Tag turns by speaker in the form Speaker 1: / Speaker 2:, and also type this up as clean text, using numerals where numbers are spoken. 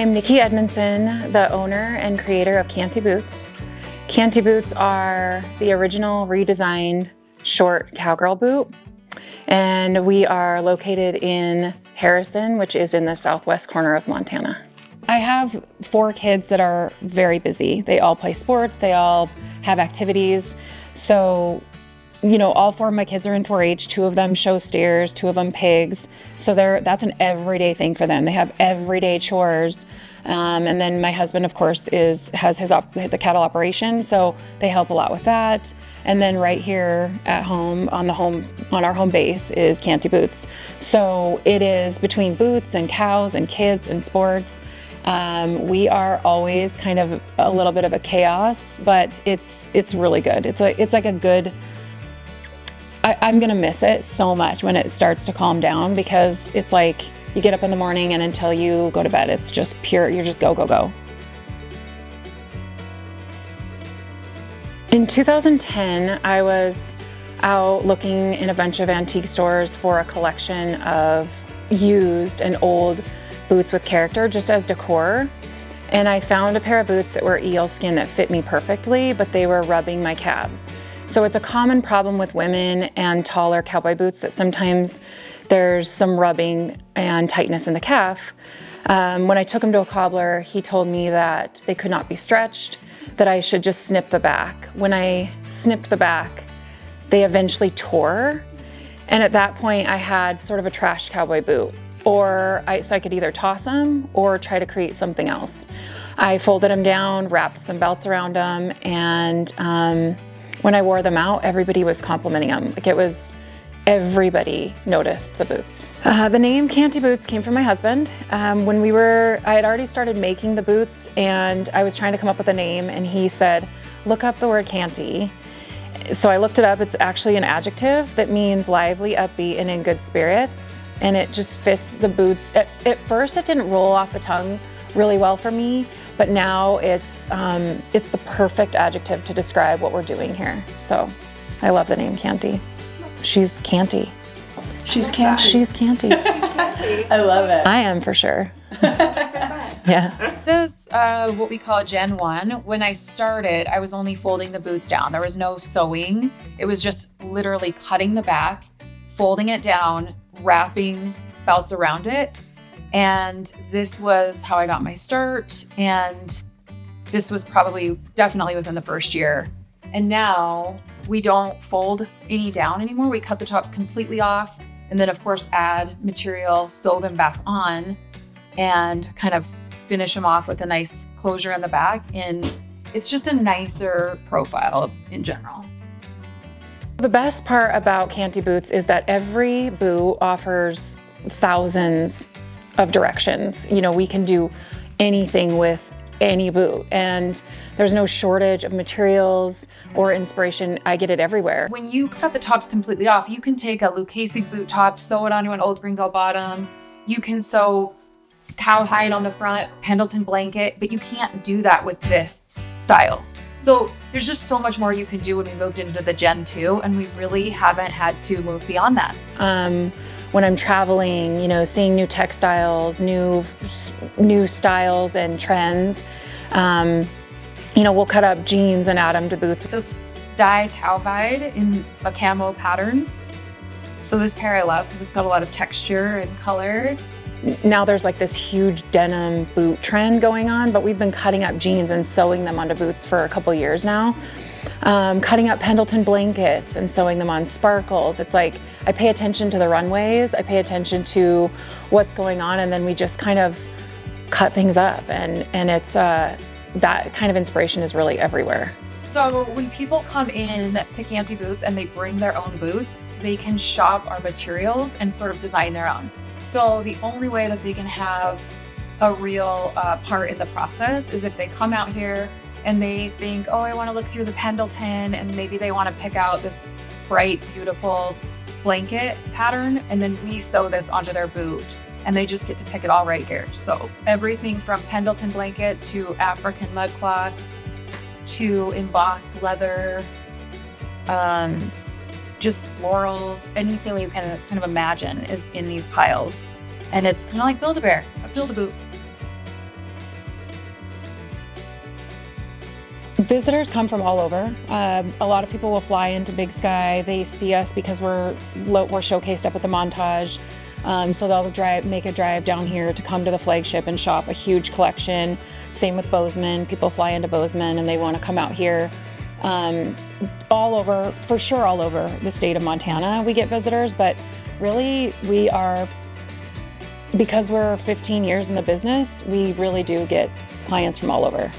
Speaker 1: I'm Nikki Edmunson, the owner and creator of Canty boots. Canty boots are the original redesigned short cowgirl boot, and we are located in Harrison, which is in the southwest corner of Montana. I have 4 kids that are very busy. They all play sports, they all have activities. So, all 4 of my kids are in 4-H. 2 of them show steers, 2 of them pigs. So that's an everyday thing for them. They have everyday chores. And then my husband, of course, has the cattle operation, so they help a lot with that. And then right here at home, on our home base, is Canty boots. So it is between boots and cows and kids and sports. We are always kind of a little bit of a chaos, but it's really good. It's like a good. I'm gonna miss it so much when it starts to calm down, because it's like you get up in the morning and until you go to bed, it's just pure, you're just go, go, go. In 2010, I was out looking in a bunch of antique stores for a collection of used and old boots with character, just as decor. And I found a pair of boots that were eel skin that fit me perfectly, but they were rubbing my calves. So it's a common problem with women and taller cowboy boots that sometimes there's some rubbing and tightness in the calf. When I took them to a cobbler, he told me that they could not be stretched, that I should just snip the back. When I snipped the back, they eventually tore. And at that point, I had sort of a trashed cowboy boot. So I could either toss them or try to create something else. I folded them down, wrapped some belts around them, and when I wore them out, everybody was complimenting them. Everybody noticed the boots. The name Canty boots came from my husband. I had already started making the boots, and I was trying to come up with a name, and he said, look up the word Canty. So I looked it up. It's actually an adjective that means lively, upbeat, and in good spirits. And it just fits the boots. At first, it didn't roll off the tongue really well for me, but now it's the perfect adjective to describe what we're doing here. So I love the name Canty. She's Canty.
Speaker 2: She's Canty.
Speaker 1: She's Canty.
Speaker 2: She's Canty. I love it.
Speaker 1: I am for sure.
Speaker 2: 100%.
Speaker 1: Yeah.
Speaker 3: This is what we call Gen 1. When I started, I was only folding the boots down. There was no sewing. It was just literally cutting the back, folding it down, wrapping belts around it. And this was how I got my start. And this was definitely within the first year. And now we don't fold any down anymore. We cut the tops completely off, and then of course add material, sew them back on, and kind of finish them off with a nice closure in the back. And it's just a nicer profile in general.
Speaker 1: The best part about Canty boots is that every boot offers thousands of directions. We can do anything with any boot, and there's no shortage of materials or inspiration. I get it everywhere.
Speaker 3: When you cut the tops completely off, you can take a Lucchese boot top, sew it onto an old Gringo bottom. You can sew cowhide on the front, Pendleton blanket, but you can't do that with this style. So there's just so much more you can do when we moved into the Gen 2, and we really haven't had to move beyond that.
Speaker 1: When I'm traveling, seeing new textiles, new styles and trends, we'll cut up jeans and add them to boots.
Speaker 3: It's just dyed cowhide in a camo pattern. So this pair I love because it's got a lot of texture and color.
Speaker 1: Now there's like this huge denim boot trend going on, but we've been cutting up jeans and sewing them onto boots for a couple years now. Cutting up Pendleton blankets and sewing them on sparkles. It's like I pay attention to the runways, I pay attention to what's going on, and then we just kind of cut things up, and it's that kind of inspiration is really everywhere.
Speaker 3: So when people come in to Canty boots and they bring their own boots, they can shop our materials and sort of design their own. So the only way that they can have a real part in the process is if they come out here and they think, oh, I want to look through the Pendleton, and maybe they want to pick out this bright, beautiful blanket pattern, and then we sew this onto their boot, and they just get to pick it all right here. So everything from Pendleton blanket to African mudcloth to embossed leather, just florals, anything you can kind of imagine is in these piles. And it's kind of like Build-A-Bear, Build-A-Boot.
Speaker 1: Visitors come from all over. A lot of people will fly into Big Sky. They see us because we're showcased up at the Montage. So they'll make a drive down here to come to the flagship and shop a huge collection. Same with Bozeman. People fly into Bozeman and they want to come out here. All over, for sure, all over the state of Montana, we get visitors, but really because we're 15 years in the business, we really do get clients from all over.